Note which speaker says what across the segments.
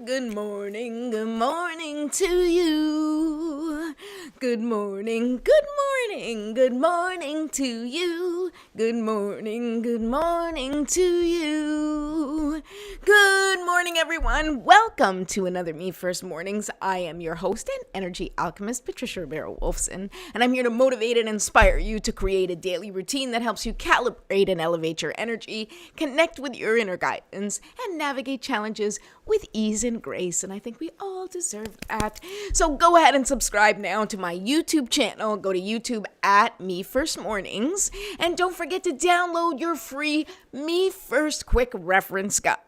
Speaker 1: Good morning to you. Good morning to you. Good morning to you. Good morning, everyone. Welcome to another Me First Mornings. I am your host and energy alchemist, Patricia Rivera-Wolfson, and I'm here to motivate and inspire you to create a daily routine that helps you calibrate and elevate your energy, connect with your inner guidance, and navigate challenges with ease and grace, and I think we all deserve that. So go ahead and subscribe now to my YouTube channel. Go to YouTube at Me First Mornings, and don't forget to download your free Me First Quick Reference Guide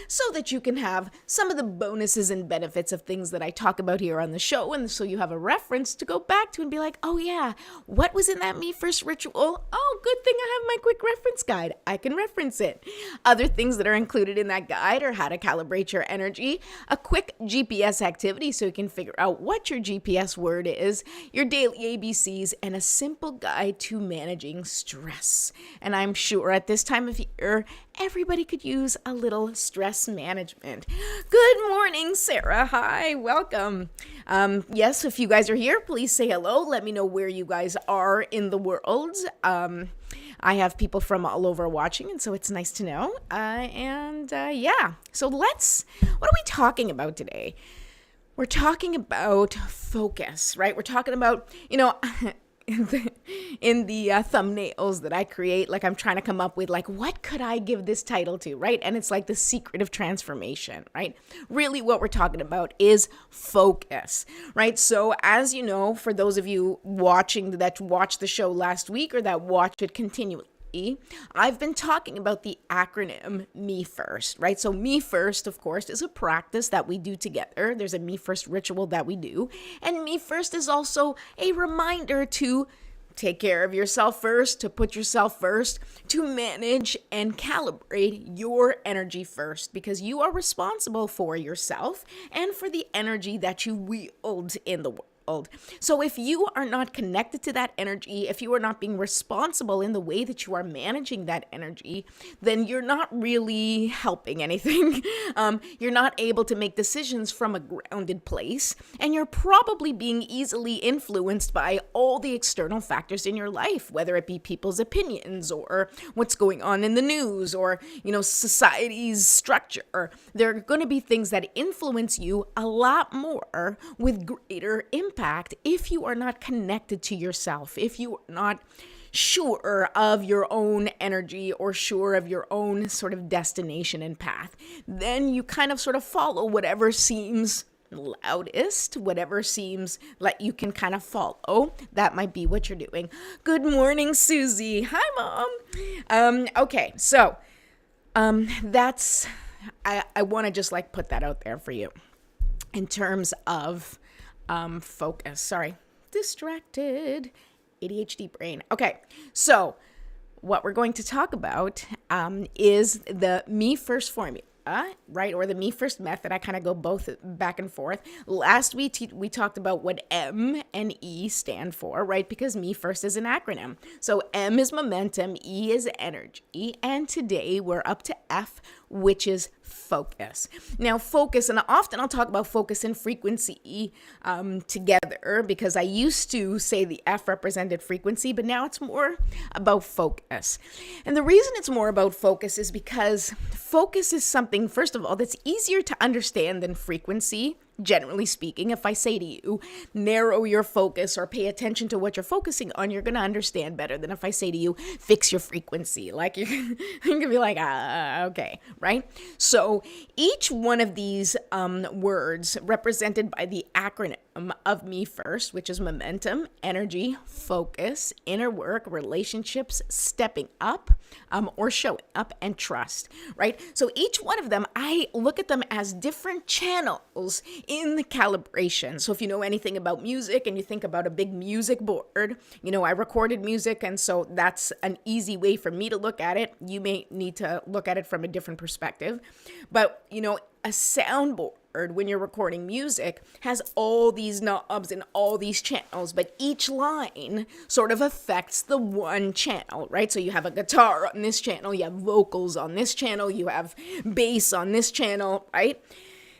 Speaker 1: so that you can have some of the bonuses and benefits of things that I talk about here on the show, and so you have a reference to go back to and be like, oh yeah, what was in that Me First ritual? Oh, good thing I have my quick reference guide. I can reference it. Other things that are included in that guide are how to calibrate your energy, a quick GPS activity so you can figure out what your GPS word is, your daily ABCs, and a simple guide to managing stress. And I'm sure at this time of year, everybody could use a little stress management. Good morning, Sarah. Hi, welcome. Yes, if you guys are here, please say hello. Let me know where you guys are in the world. I have people from all over watching, and so it's nice to know. Yeah, so what are we talking about today? We're talking about focus, right? We're talking about, in the thumbnails that I create, like I'm trying to come up with like, what could I give this title to, right? And it's like the secret of transformation, right? Really what we're talking about is focus, right? So as you know, for those of you that watched the show last week or that watch it continually, I've been talking about the acronym Me First, right? So Me First, of course, is a practice that we do together. There's a Me First ritual that we do. And Me First is also a reminder to take care of yourself first, to put yourself first, to manage and calibrate your energy first, because you are responsible for yourself and for the energy that you wield in the world. So if you are not connected to that energy, if you are not being responsible in the way that you are managing that energy, then you're not really helping anything. You're not able to make decisions from a grounded place, and you're probably being easily influenced by all the external factors in your life, whether it be people's opinions or what's going on in the news or, society's structure. There are going to be things that influence you a lot more with greater impact if you are not connected to yourself, if you are not sure of your own energy or sure of your own sort of destination and path. Then you kind of sort of follow whatever seems loudest, whatever seems like you can kind of follow. That might be what you're doing. Good morning, Susie. Hi, Mom. Okay, so that's I want to just like put that out there for you in terms of focus. Sorry, distracted, ADHD brain. Okay, so what we're going to talk about is the Me First formula, right? Or the Me First method. I kind of go both back and forth. Last week, we talked about what M and E stand for, right? Because Me First is an acronym. So M is momentum, E is energy, and today we're up to F, which is focus. Now, focus, and often I'll talk about focus and frequency together, because I used to say the F represented frequency, but now it's more about focus. And the reason it's more about focus is because focus is something, first of all, that's easier to understand than frequency. Generally speaking, if I say to you, narrow your focus or pay attention to what you're focusing on, you're going to understand better than if I say to you, fix your frequency. Like you're going to be like, okay, right? So each one of these words represented by the acronym of Me First, which is momentum, energy, focus, inner work, relationships, stepping up, or showing up, and trust, right? So each one of them, I look at them as different channels in the calibration. So if you know anything about music and you think about a big music board, I recorded music, and so that's an easy way for me to look at it. You may need to look at it from a different perspective, but a soundboard, when you're recording music, has all these knobs and all these channels, but each line sort of affects the one channel, right? So you have a guitar on this channel, you have vocals on this channel, you have bass on this channel, right?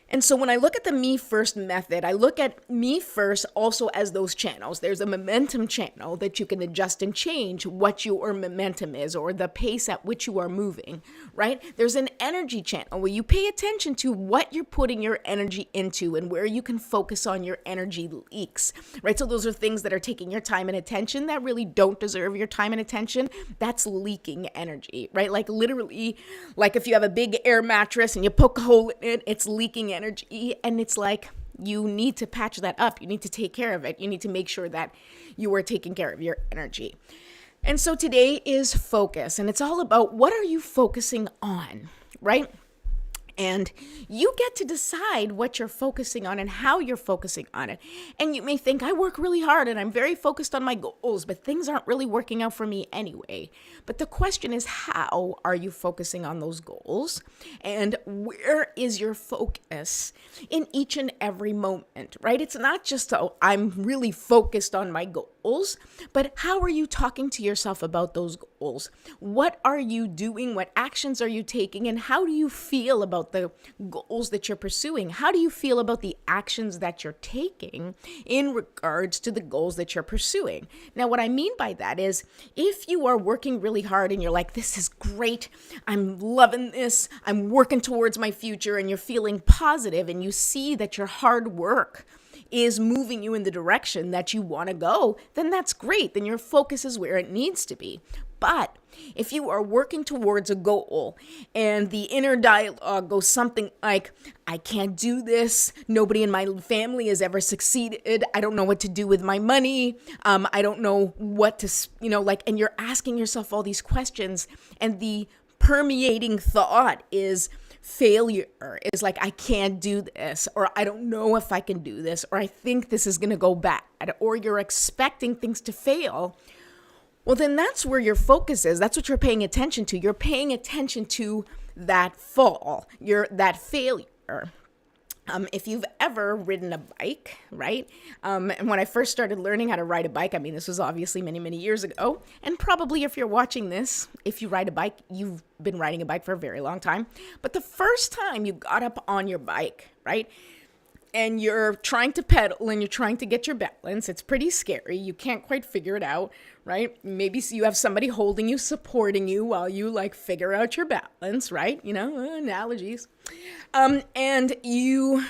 Speaker 1: And so when I look at the me first method, I look at me first also as those channels. There's a momentum channel that you can adjust and change what your momentum is or the pace at which you are moving, right? There's an energy channel where you pay attention to what you're putting your energy into and where you can focus on your energy leaks, right? So those are things that are taking your time and attention that really don't deserve your time and attention. That's leaking energy, right? Like literally, like if you have a big air mattress and you poke a hole in it, it's leaking energy, and it's like you need to patch that up. You need to take care of it. You need to make sure that you are taking care of your energy. And so today is focus, and it's all about what are you focusing on, right? And you get to decide what you're focusing on and how you're focusing on it. And you may think, I work really hard and I'm very focused on my goals, but things aren't really working out for me anyway. But the question is, how are you focusing on those goals? And where is your focus in each and every moment, right? It's not just, oh, I'm really focused on my goals, but how are you talking to yourself about those goals? What are you doing? What actions are you taking? And how do you feel about the goals that you're pursuing? How do you feel about the actions that you're taking in regards to the goals that you're pursuing? Now, what I mean by that is if you are working really hard and you're like, this is great, I'm loving this, I'm working towards my future, and you're feeling positive and you see that your hard work is moving you in the direction that you want to go, then that's great. Then your focus is where it needs to be. But if you are working towards a goal and the inner dialogue goes something like, I can't do this, nobody in my family has ever succeeded, I don't know what to do with my money, I don't know what to, and you're asking yourself all these questions, and the permeating thought is failure, is like, I can't do this, or I don't know if I can do this, or I think this is going to go bad, or you're expecting things to fail. Well, then that's where your focus is. That's what you're paying attention to. You're paying attention to that fall, that failure. If you've ever ridden a bike, right? And when I first started learning how to ride a bike, I mean, this was obviously many, many years ago. And probably if you're watching this, if you ride a bike, you've been riding a bike for a very long time. But the first time you got up on your bike, right? And you're trying to pedal and you're trying to get your balance, it's pretty scary. You can't quite figure it out, right? Maybe you have somebody holding you, supporting you while you figure out your balance, right? Analogies. And you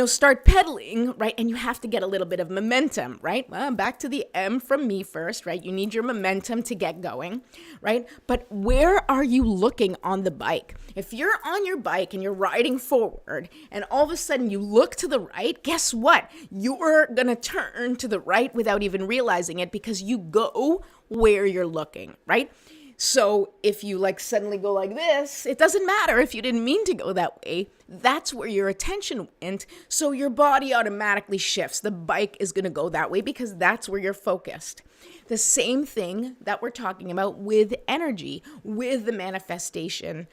Speaker 1: start pedaling, right? And you have to get a little bit of momentum, right? Well, back to the M from me first, right? You need your momentum to get going, right? But where are you looking on the bike? If you're on your bike and you're riding forward and all of a sudden you look to the right, guess what? You're going to turn to the right without even realizing it because you go where you're looking, right? So if you suddenly go like this, it doesn't matter if you didn't mean to go that way. That's where your attention went. So your body automatically shifts. The bike is going to go that way because that's where you're focused. The same thing that we're talking about with energy, with the manifestation,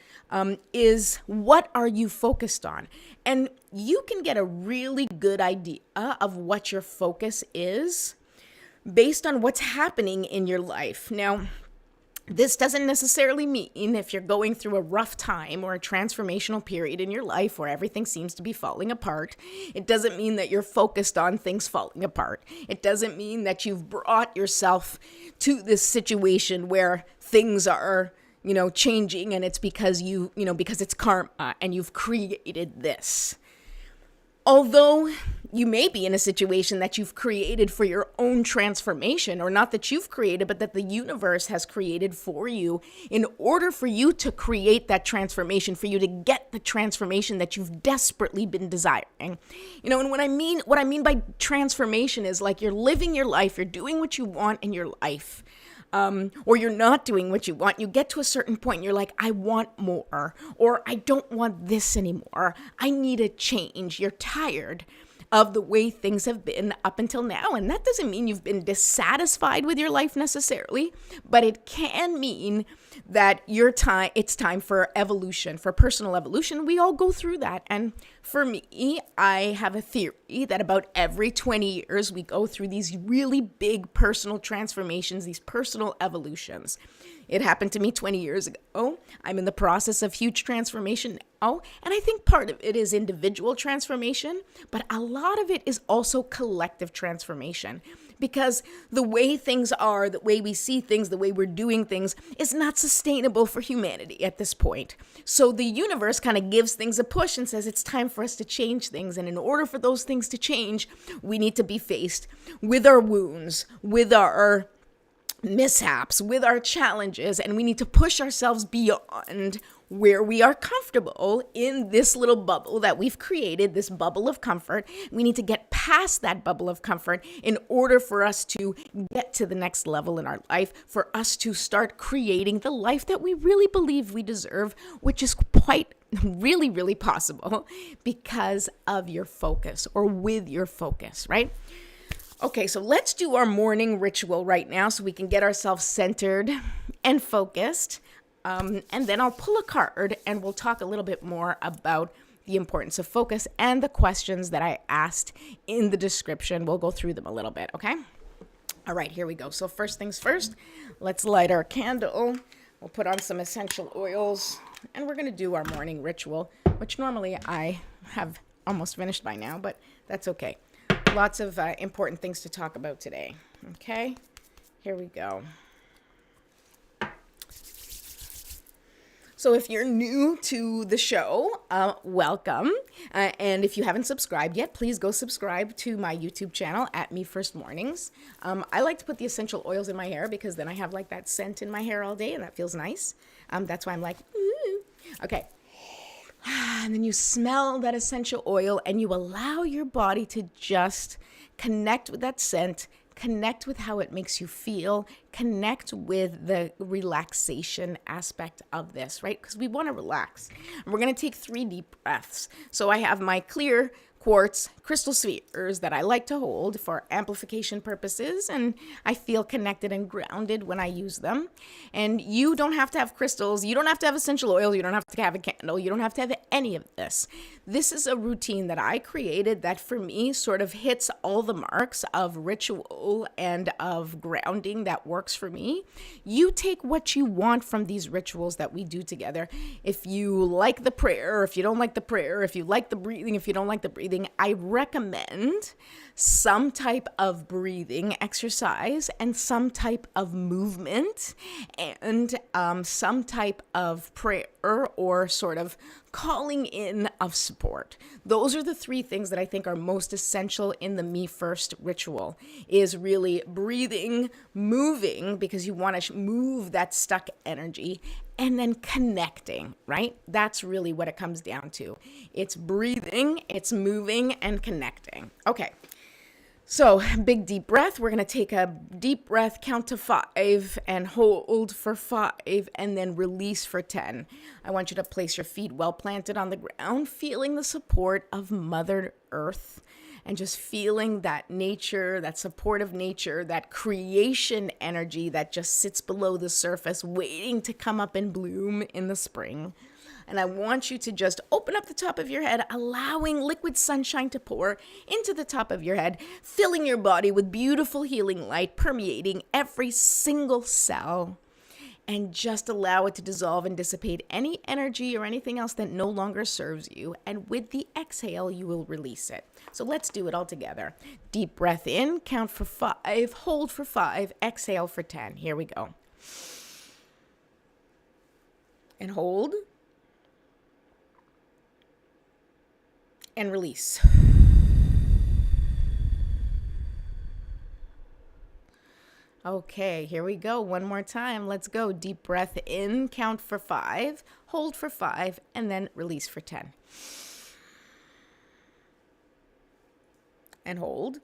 Speaker 1: is what are you focused on? And you can get a really good idea of what your focus is based on what's happening in your life. Now, this doesn't necessarily mean if you're going through a rough time or a transformational period in your life where everything seems to be falling apart. It doesn't mean that you're focused on things falling apart. It doesn't mean that you've brought yourself to this situation where things are, changing, and it's because because it's karma and you've created this. Although you may be in a situation that you've created for your own transformation, or not that you've created, but that the universe has created for you in order for you to create that transformation, for you to get the transformation that you've desperately been desiring. And what I mean by transformation is you're living your life, you're doing what you want in your life. Or you're not doing what you want. You get to a certain point and you're like, I want more, or I don't want this anymore. I need a change. You're tired of the way things have been up until now. And that doesn't mean you've been dissatisfied with your life necessarily, but it can mean that it's time for evolution, for personal evolution. We all go through that. And for me, I have a theory that about every 20 years, we go through these really big personal transformations, these personal evolutions. It happened to me 20 years ago. I'm in the process of huge transformation now. And I think part of it is individual transformation, but a lot of it is also collective transformation. Because the way things are, the way we see things, the way we're doing things is not sustainable for humanity at this point. So the universe kind of gives things a push and says it's time for us to change things. And in order for those things to change, we need to be faced with our wounds, with our mishaps, with our challenges, and we need to push ourselves beyond where we are comfortable in this little bubble that we've created, this bubble of comfort. We need to get past that bubble of comfort in order for us to get to the next level in our life, for us to start creating the life that we really believe we deserve, which is quite really, really possible because of your focus or with your focus, right? Okay, so let's do our morning ritual right now so we can get ourselves centered and focused. And then I'll pull a card and we'll talk a little bit more about the importance of focus and the questions that I asked in the description. We'll go through them a little bit, okay? All right, here we go. So first things first, let's light our candle. We'll put on some essential oils and we're going to do our morning ritual, which normally I have almost finished by now, but that's okay. Lots of important things to talk about today. Okay, here we go. So if you're new to the show, welcome. And if you haven't subscribed yet, please go subscribe to my YouTube channel at Me First Mornings. I like to put the essential oils in my hair because then I have like that scent in my hair all day and that feels nice. That's why I'm like, ooh. Okay. And then you smell that essential oil and you allow your body to just connect with that scent, connect with how it makes you feel, connect with the relaxation aspect of this, right? Because we want to relax. And we're going to take 3 deep breaths. So I have my clear quartz crystal spheres that I like to hold for amplification purposes, and I feel connected and grounded when I use them. And you don't have to have crystals, you don't have to have essential oils, you don't have to have a candle, you don't have to have any of this. This is a routine that I created that for me sort of hits all the marks of ritual and of grounding that works for me. You take what you want from these rituals that we do together. If you like the prayer, if you don't like the prayer, if you like the breathing, if you don't like the breathing, I recommend some type of breathing exercise and some type of movement and some type of prayer or sort of calling in of support. Those are the 3 things that I think are most essential in the Me First ritual, is really breathing, moving, because you want to move that stuck energy, and then connecting, right? That's really what it comes down to. It's breathing, it's moving, and connecting. Okay. So big deep breath. We're going to take a deep breath, count to 5 and hold for 5 and then release for 10. I want you to place your feet well planted on the ground, feeling the support of Mother Earth and just feeling that nature, that support of nature, that creation energy that just sits below the surface waiting to come up and bloom in the spring. And I want you to just open up the top of your head, allowing liquid sunshine to pour into the top of your head, filling your body with beautiful healing light, permeating every single cell. And just allow it to dissolve and dissipate any energy or anything else that no longer serves you. And with the exhale, you will release it. So let's do it all together. Deep breath in, count for 5, hold for 5, exhale for 10. Here we go. And hold. And release. Okay, here we go. One more time. Let's go. Deep breath in, count for 5, hold for 5, and then release for 10. And hold.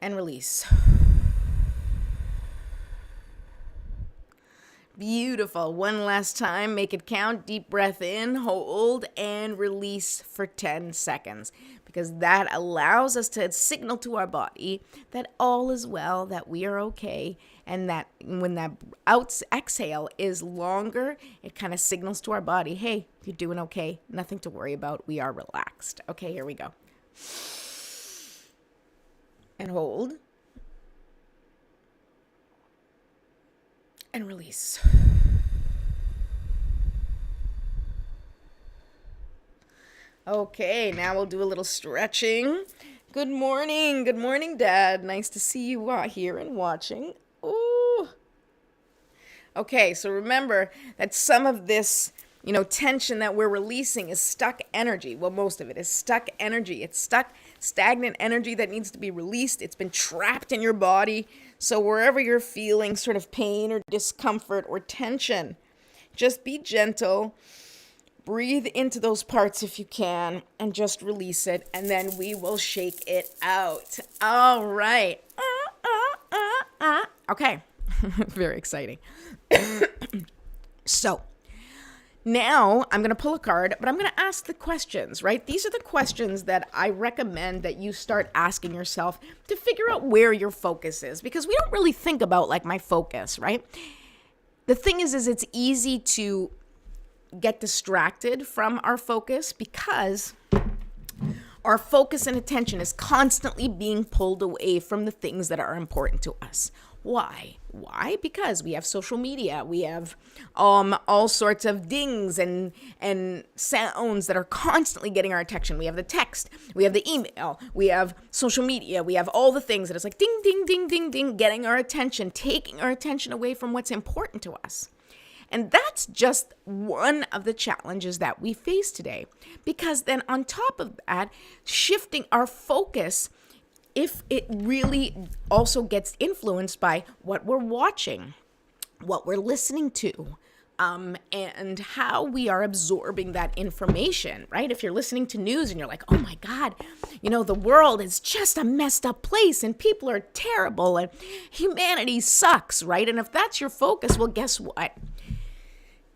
Speaker 1: And release. Beautiful. One last time, make it count. Deep breath in, hold, and release for 10 seconds. Because that allows us to signal to our body that all is well, that we are okay. And that when that exhale is longer, it kind of signals to our body, hey, you're doing okay. Nothing to worry about. We are relaxed. Okay, here we go. And hold. And release. Okay, now we'll do a little stretching. Good morning. Good morning, Dad. Nice to see you here and watching. Ooh. Okay, so remember that some of this, tension that we're releasing is stuck energy. Well, most of it is stuck energy. It's stuck, stagnant energy that needs to be released. It's been trapped in your body. So wherever you're feeling sort of pain or discomfort or tension, just be gentle. Breathe into those parts if you can and just release it. And then we will shake it out. All right. Okay. Very exciting. So now I'm going to pull a card, but I'm going to ask the questions, right? These are the questions that I recommend that you start asking yourself to figure out where your focus is, because we don't really think about like my focus, right? The thing is it's easy to get distracted from our focus because our focus and attention is constantly being pulled away from the things that are important to us. Why? Because we have social media. We have all sorts of dings and sounds that are constantly getting our attention. We have the text. We have the email. We have social media. We have all the things that it's like ding, ding, ding, ding, ding, getting our attention, taking our attention away from what's important to us. And that's just one of the challenges that we face today. Because then on top of that, shifting our focus, if it really also gets influenced by what we're watching, what we're listening to, and how we are absorbing that information, right? If you're listening to news and you're like, oh my God, the world is just a messed up place and people are terrible and humanity sucks, right? And if that's your focus, well, guess what?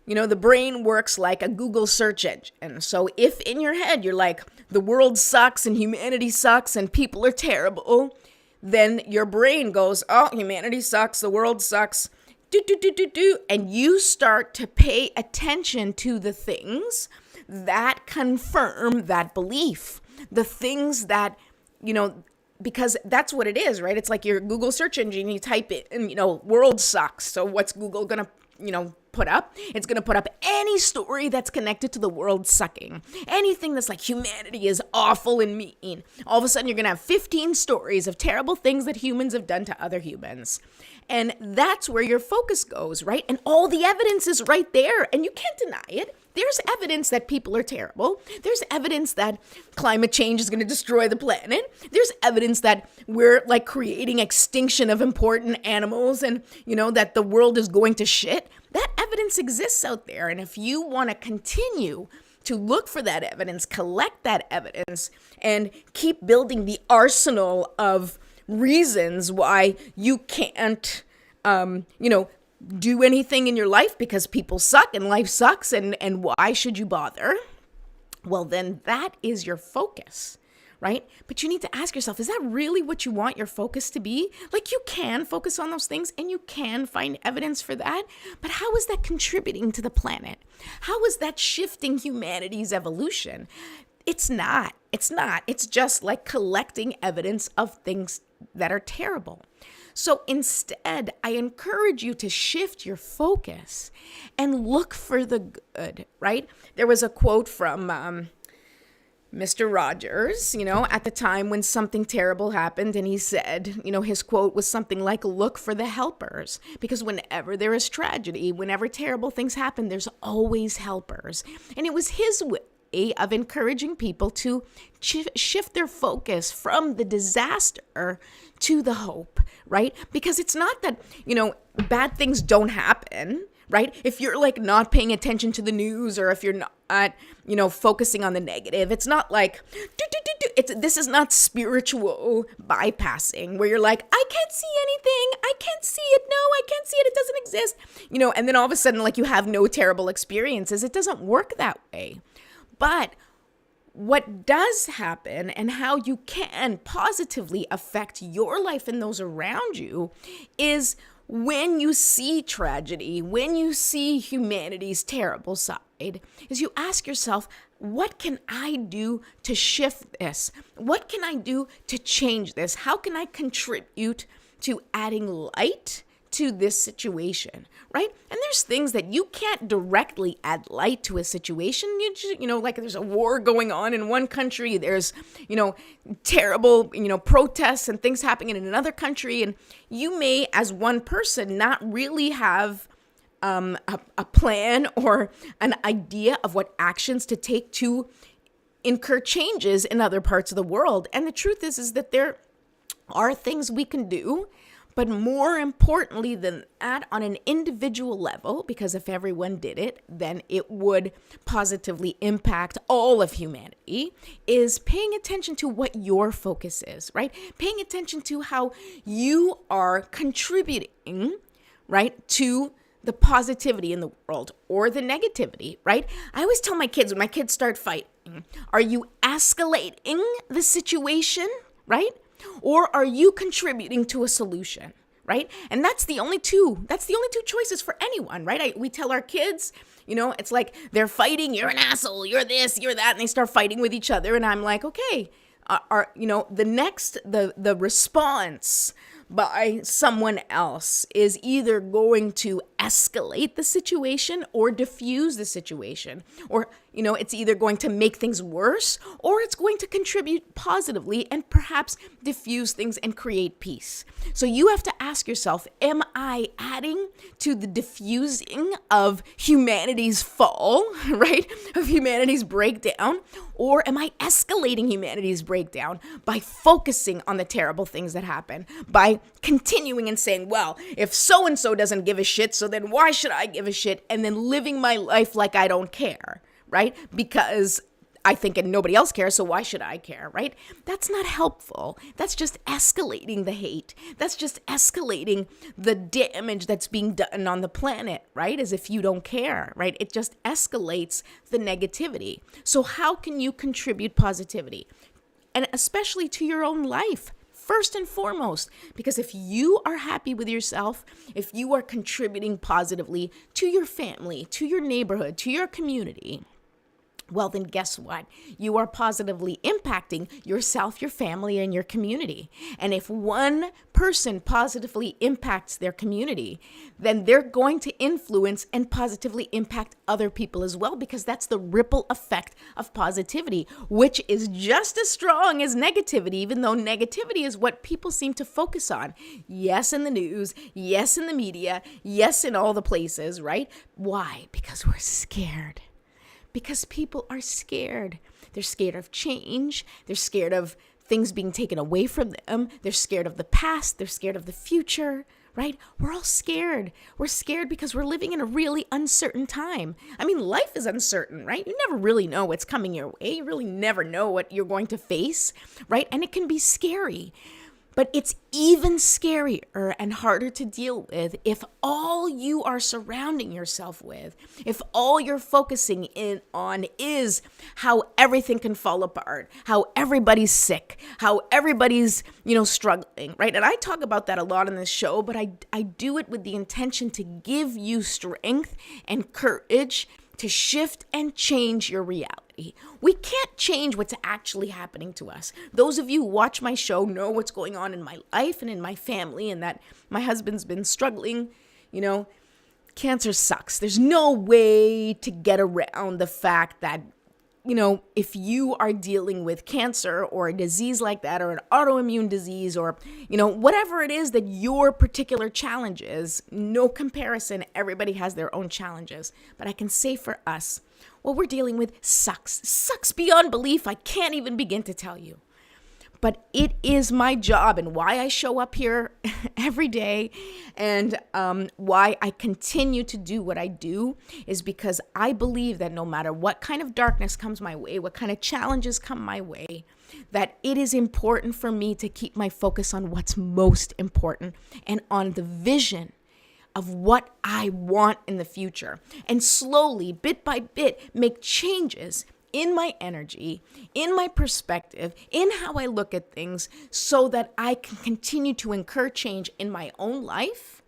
Speaker 1: The brain works like a Google search engine. And so if in your head you're like, the world sucks and humanity sucks and people are terrible, then your brain goes, oh, humanity sucks, the world sucks, and you start to pay attention to the things that confirm that belief. The things that, because that's what it is, right? It's like your Google search engine, you type it and, world sucks. So what's Google going to, put up? It's going to put up any story that's connected to the world sucking. Anything that's like humanity is awful and mean. All of a sudden, you're going to have 15 stories of terrible things that humans have done to other humans. And that's where your focus goes, right? And all the evidence is right there, and you can't deny it. There's evidence that people are terrible. There's evidence that climate change is going to destroy the planet. There's evidence that we're like creating extinction of important animals and, that the world is going to shit. That evidence exists out there. And if you want to continue to look for that evidence, collect that evidence, and keep building the arsenal of reasons why you can't, do anything in your life because people suck and life sucks and why should you bother? Well, then that is your focus, right? But you need to ask yourself, is that really what you want your focus to be? Like, you can focus on those things and you can find evidence for that, but how is that contributing to the planet? How is that shifting humanity's evolution? It's not. It's just like collecting evidence of things that are terrible. So instead, I encourage you to shift your focus and look for the good, right? There was a quote from Mr. Rogers, at the time when something terrible happened, and he said, his quote was something like, look for the helpers, because whenever there is tragedy, whenever terrible things happen, there's always helpers. And it was his way of encouraging people to shift their focus from the disaster to the hope, right? Because it's not that, bad things don't happen, right? If you're like not paying attention to the news, or if you're not, focusing on the negative, it's not like, this is not spiritual bypassing where you're like, I can't see anything. I can't see it. No, I can't see it. It doesn't exist. And then all of a sudden, like, you have no terrible experiences. It doesn't work that way. But what does happen, and how you can positively affect your life and those around you, is when you see tragedy, when you see humanity's terrible side, is you ask yourself, what can I do to shift this? What can I do to change this? How can I contribute to adding light to this situation, right? And there's things that you can't directly add light to a situation. Like there's a war going on in one country, there's, terrible, protests and things happening in another country. And you may, as one person, not really have a plan or an idea of what actions to take to incur changes in other parts of the world. And the truth is that there are things we can do. But more importantly than that, on an individual level, because if everyone did it, then it would positively impact all of humanity, is paying attention to what your focus is, right? Paying attention to how you are contributing, right, to the positivity in the world or the negativity, right? I always tell my kids, when my kids start fighting, are you escalating the situation, right? Or are you contributing to a solution, right? And that's the only two choices for anyone, right? We tell our kids, it's like they're fighting, you're an asshole, you're this, you're that, and they start fighting with each other. And I'm like, okay, the response by someone else is either going to escalate the situation or diffuse the situation, or it's either going to make things worse or it's going to contribute positively and perhaps diffuse things and create peace. So you have to ask yourself, am I adding to the diffusing of humanity's fall, right? Of humanity's breakdown, or am I escalating humanity's breakdown by focusing on the terrible things that happen, by continuing and saying, well, if so-and-so doesn't give a shit, so then why should I give a shit? And then living my life like I don't care, right? Because I think and nobody else cares, so why should I care, right? That's not helpful. That's just escalating the hate. That's just escalating the damage that's being done on the planet, right? As if you don't care, right? It just escalates the negativity. So how can you contribute positivity? And especially to your own life, first and foremost, because if you are happy with yourself, if you are contributing positively to your family, to your neighborhood, to your community, well, then guess what? You are positively impacting yourself, your family, and your community. And if one person positively impacts their community, then they're going to influence and positively impact other people as well, because that's the ripple effect of positivity, which is just as strong as negativity, even though negativity is what people seem to focus on. Yes, in the news, yes, in the media, yes, in all the places, right? Why? Because we're scared. Because people are scared. They're scared of change. They're scared of things being taken away from them. They're scared of the past. They're scared of the future, right? We're all scared. We're scared because we're living in a really uncertain time. I mean, life is uncertain, right? You never really know what's coming your way. You really never know what you're going to face, right? And it can be scary. But it's even scarier and harder to deal with if all you are surrounding yourself with, if all you're focusing in on is how everything can fall apart, how everybody's sick, how everybody's, struggling, right? And I talk about that a lot in this show, but I do it with the intention to give you strength and courage to shift and change your reality. We can't change what's actually happening to us. Those of you who watch my show know what's going on in my life and in my family, and that my husband's been struggling. Cancer sucks. There's no way to get around the fact that, if you are dealing with cancer or a disease like that, or an autoimmune disease, or, whatever it is that your particular challenge is, no comparison, everybody has their own challenges. But I can say for us, what we're dealing with sucks beyond belief. I can't even begin to tell you. but it is my job, and why I show up here every day, and why I continue to do what I do is because I believe that no matter what kind of darkness comes my way, what kind of challenges come my way, that it is important for me to keep my focus on what's most important and on the vision of what I want in the future, and slowly, bit by bit, make changes in my energy, in my perspective, in how I look at things, so that I can continue to incur change in my own life,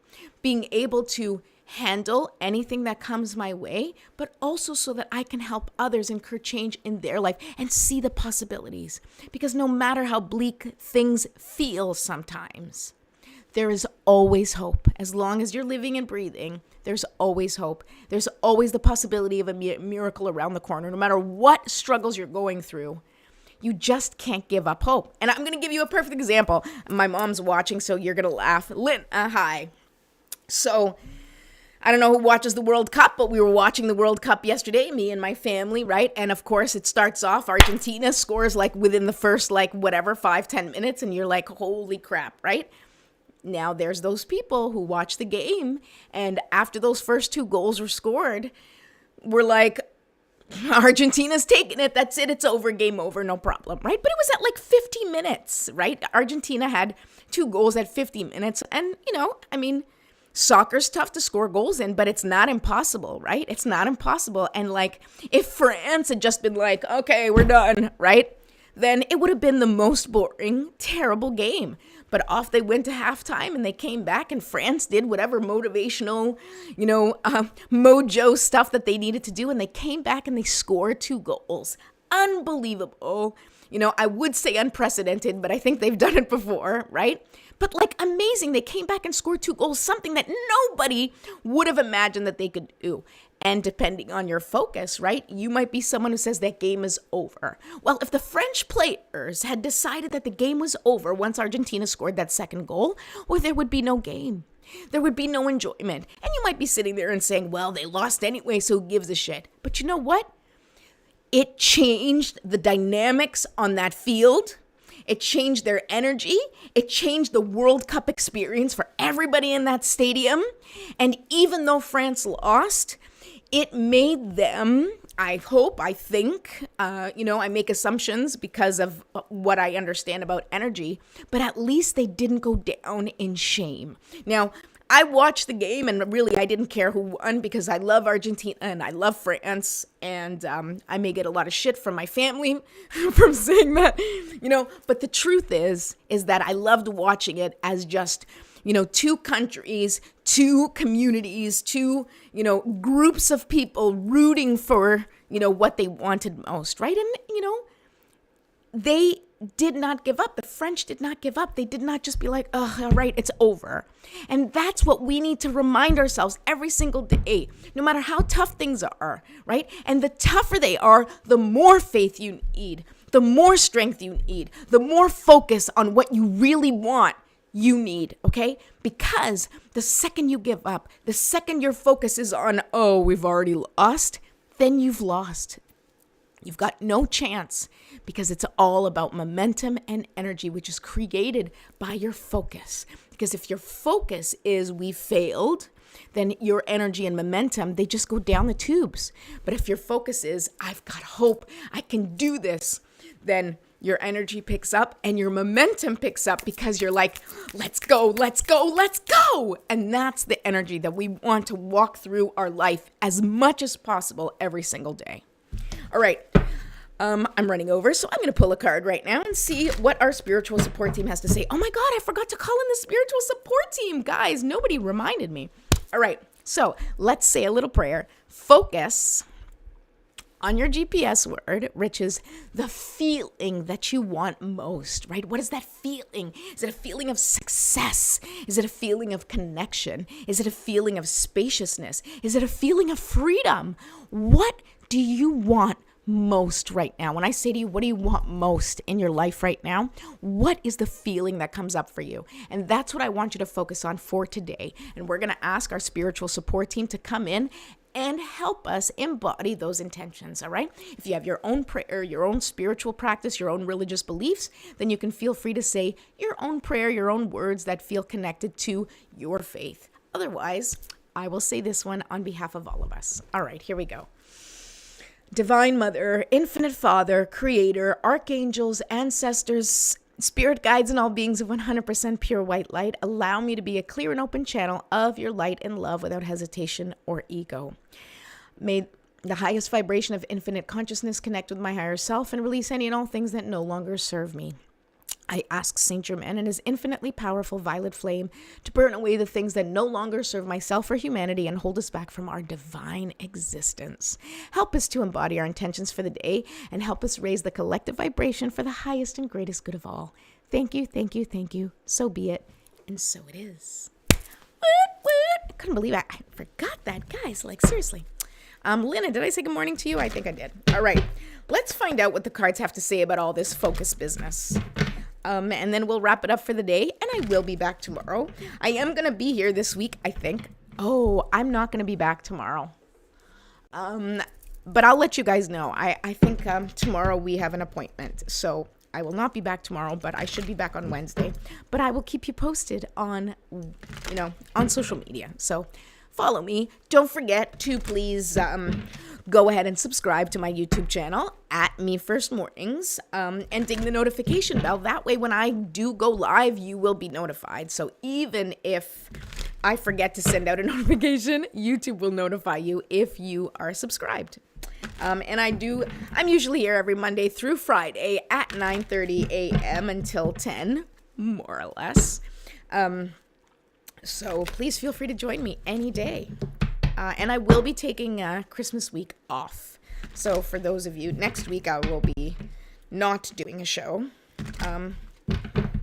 Speaker 1: being able to handle anything that comes my way, but also so that I can help others incur change in their life and see the possibilities. Because no matter how bleak things feel sometimes, there is always hope. As long as you're living and breathing, there's always hope. There's always the possibility of a miracle around the corner. No matter what struggles you're going through, you just can't give up hope. And I'm going to give you a perfect example. My mom's watching, so you're going to laugh. Lynn, hi. So I don't know who watches the World Cup, but we were watching the World Cup yesterday, me and my family, right? And of course, it starts off, Argentina scores like within the first, 5-10 minutes, and you're like, holy crap, right? Now there's those people who watch the game, and after those first 2 goals were scored, we're like, Argentina's taking it. That's it. It's over. Game over. No problem, right? But it was at 50 minutes, right? Argentina had 2 goals at 50 minutes. And, soccer's tough to score goals in, but it's not impossible, right? It's not impossible. And if France had just been like, okay, we're done, right? Then it would have been the most boring, terrible game. But off they went to halftime, and they came back, and France did whatever motivational, mojo stuff that they needed to do. And they came back and they scored 2 goals. Unbelievable. I would say unprecedented, but I think they've done it before, right? But amazing. They came back and scored 2 goals, something that nobody would have imagined that they could do. And depending on your focus, right, you might be someone who says that game is over. Well, if the French players had decided that the game was over once Argentina scored that 2nd goal, well, there would be no game. There would be no enjoyment. And you might be sitting there and saying, well, they lost anyway, so who gives a shit? But you know what? It changed the dynamics on that field. It changed their energy. It changed the World Cup experience for everybody in that stadium. And even though France lost, it made them, I think, I make assumptions because of what I understand about energy, but at least they didn't go down in shame. Now, I watched the game, and really I didn't care who won because I love Argentina and I love France, and I may get a lot of shit from my family from saying that, but the truth is that I loved watching it as just, 2 countries, 2 communities, 2, groups of people rooting for, what they wanted most, right? And, they did not give up. The French did not give up. They did not just be like, oh, all right, it's over. And that's what we need to remind ourselves every single day, no matter how tough things are, right? And the tougher they are, the more faith you need, the more strength you need, the more focus on what you really want you need, okay? Because the second you give up, the second your focus is on, oh, we've already lost, then you've lost. You've got no chance, because it's all about momentum and energy, which is created by your focus. Because if your focus is we failed, then your energy and momentum, they just go down the tubes. But if your focus is I've got hope, I can do this, then your energy picks up and your momentum picks up, because you're like, let's go, let's go, let's go. And that's the energy that we want to walk through our life as much as possible every single day. All right. I'm running over, so I'm going to pull a card right now and see what our spiritual support team has to say. Oh my God, I forgot to call in the spiritual support team. Guys, nobody reminded me. All right, so let's say a little prayer. Focus on your GPS word, which is the feeling that you want most, right? What is that feeling? Is it a feeling of success? Is it a feeling of connection? Is it a feeling of spaciousness? Is it a feeling of freedom? What do you want most right now? When I say to you, what do you want most in your life right now? What is the feeling that comes up for you? And that's what I want you to focus on for today. And we're going to ask our spiritual support team to come in and help us embody those intentions, all right? If you have your own prayer, your own spiritual practice, your own religious beliefs, then you can feel free to say your own prayer, your own words that feel connected to your faith. Otherwise, I will say this one on behalf of all of us. All right, here we go. Divine Mother, Infinite Father, Creator, Archangels, Ancestors, Spirit guides, and all beings of 100% pure white light, allow me to be a clear and open channel of your light and love without hesitation or ego. May the highest vibration of infinite consciousness connect with my higher self and release any and all things that no longer serve me. I ask Saint Germain and his infinitely powerful violet flame to burn away the things that no longer serve myself or humanity and hold us back from our divine existence. Help us to embody our intentions for the day and help us raise the collective vibration for the highest and greatest good of all. Thank you, thank you, thank you. So be it, and so it is. I couldn't believe I forgot that, guys. Like, seriously. Lena, did I say good morning to you? I think I did. All right. Let's find out what the cards have to say about all this focus business. And then we'll wrap it up for the day, and I will be back tomorrow. I am going to be here this week, I think. Oh, I'm not going to be back tomorrow. But I'll let you guys know. I think tomorrow we have an appointment, so I will not be back tomorrow, but I should be back on Wednesday. But I will keep you posted on, on social media. So follow me. Don't forget to please go ahead and subscribe to my YouTube channel at Me First Mornings, and ding the notification bell. That way, when I do go live, you will be notified. So even if I forget to send out a notification, YouTube will notify you if you are subscribed. And I'm usually here every Monday through Friday at 9:30 a.m. until 10, more or less. So please feel free to join me any day. And I will be taking Christmas week off. So for those of you, next week I will be not doing a show.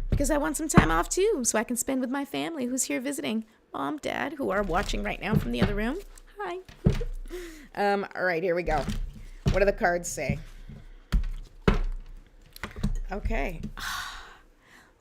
Speaker 1: Because I want some time off too, so I can spend with my family who's here visiting. Mom, Dad, who are watching right now from the other room. Hi. All right, here we go. What do the cards say? Okay.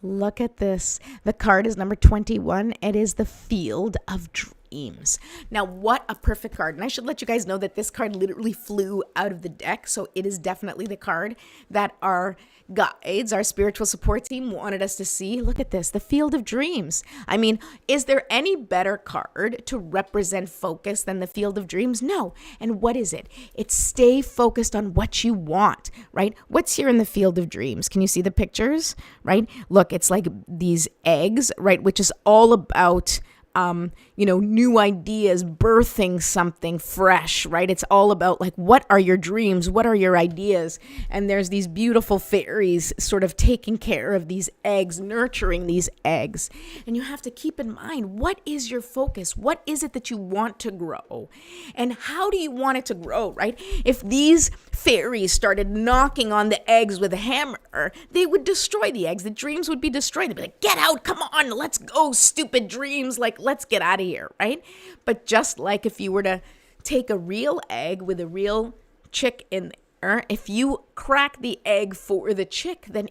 Speaker 1: Look at this. The card is number 21. It is the Field of Dreams. Now, what a perfect card. And I should let you guys know that this card literally flew out of the deck. So it is definitely the card that our guides, our spiritual support team wanted us to see. Look at this, the Field of Dreams. I mean, is there any better card to represent focus than the Field of Dreams? No. And what is it? It's stay focused on what you want, right? What's here in the Field of Dreams? Can you see the pictures, right? Look, it's like these eggs, right? Which is all about new ideas, birthing something fresh, right? It's all about like, what are your dreams? What are your ideas? And there's these beautiful fairies sort of taking care of these eggs, nurturing these eggs. And you have to keep in mind, what is your focus? What is it that you want to grow? And how do you want it to grow, right? If these fairies started knocking on the eggs with a hammer, they would destroy the eggs. The dreams would be destroyed. They'd be like, get out, come on, let's go, stupid dreams. Like, let's get out of here, right? But just like if you were to take a real egg with a real chick in there, if you crack the egg for the chick, then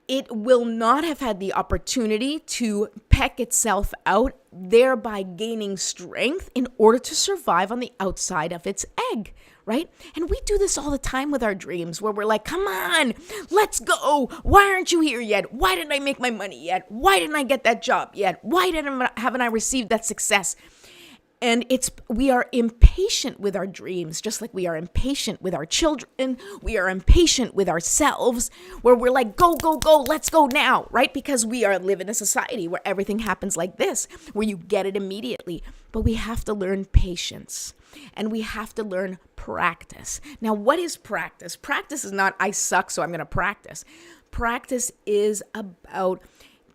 Speaker 1: it will not have had the opportunity to peck itself out, thereby gaining strength in order to survive on the outside of its egg, right? And we do this all the time with our dreams, where we're like, come on, let's go. Why aren't you here yet? Why didn't I make my money yet? Why didn't I get that job yet? Why haven't I received that success? And we are impatient with our dreams, just like we are impatient with our children. We are impatient with ourselves, where we're like, go, go, go, let's go now, right? Because we live in a society where everything happens like this, where you get it immediately. But we have to learn patience, and we have to learn practice. Now, what is practice? Practice is not, I suck, so I'm going to practice. Practice is about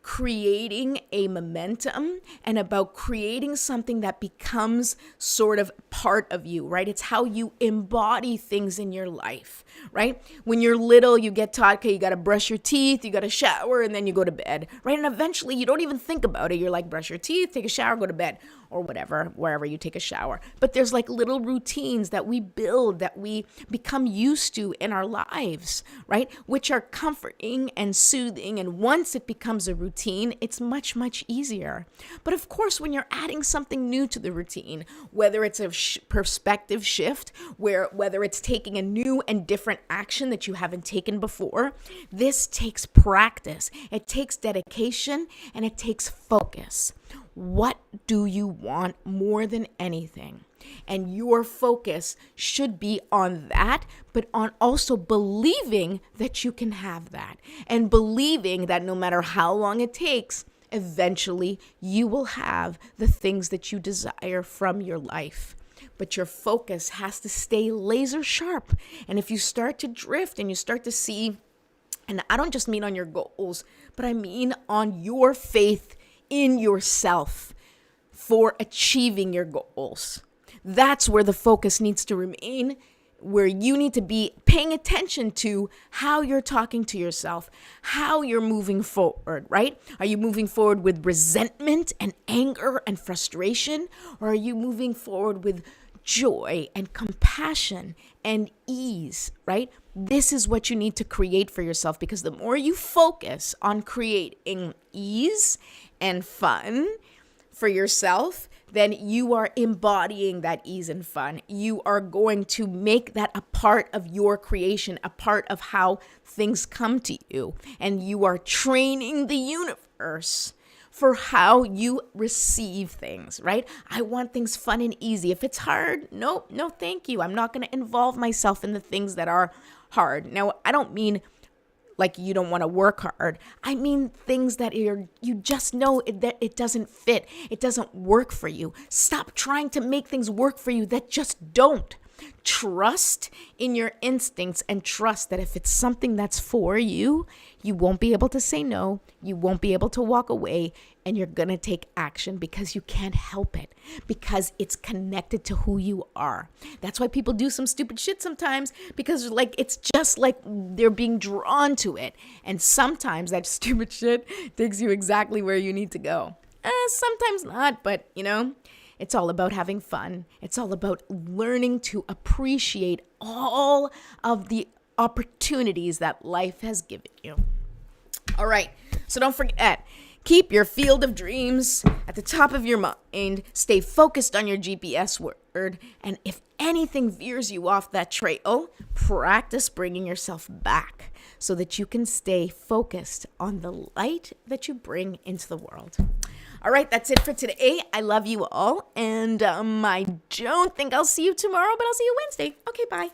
Speaker 1: creating a momentum and about creating something that becomes sort of part of you, right? It's how you embody things in your life, right? When you're little, you get taught, okay, you got to brush your teeth, you got to shower, and then you go to bed, right? And eventually you don't even think about it. You're like, brush your teeth, take a shower, go to bed. or whatever, wherever you take a shower. But there's like little routines that we build, that we become used to in our lives, right? Which are comforting and soothing. And once it becomes a routine, it's much, much easier. But of course, when you're adding something new to the routine, whether it's a perspective shift, whether it's taking a new and different action that you haven't taken before, this takes practice. It takes dedication and it takes focus. What do you want more than anything? And your focus should be on that, but on also believing that you can have that, and believing that no matter how long it takes, eventually you will have the things that you desire from your life. But your focus has to stay laser sharp. And if you start to drift and you start to see, and I don't just mean on your goals, but I mean on your faith in yourself for achieving your goals. That's where the focus needs to remain, where you need to be paying attention to how you're talking to yourself, how you're moving forward, right? Are you moving forward with resentment and anger and frustration? Or are you moving forward with joy and compassion and ease, right? This is what you need to create for yourself, because the more you focus on creating ease and fun for yourself, then you are embodying that ease and fun. You are going to make that a part of your creation, a part of how things come to you. And you are training the universe for how you receive things, right? I want things fun and easy. If it's hard, no, thank you. I'm not going to involve myself in the things that are hard. Now, I don't mean like you don't want to work hard. I mean things that you just know that it doesn't fit. It doesn't work for you. Stop trying to make things work for you that just don't. Trust in your instincts and trust that if it's something that's for you, you won't be able to say no. You won't be able to walk away, and you're going to take action because you can't help it, because it's connected to who you are. That's why people do some stupid shit sometimes, because like it's just like they're being drawn to it. And sometimes that stupid shit takes you exactly where you need to go. Sometimes not, but it's all about having fun. It's all about learning to appreciate all of the opportunities that life has given you. All right, so don't forget, keep your field of dreams at the top of your mind. Stay focused on your GPS word. And if anything veers you off that trail, practice bringing yourself back so that you can stay focused on the light that you bring into the world. All right, that's it for today. I love you all. And I don't think I'll see you tomorrow, but I'll see you Wednesday. Okay, bye.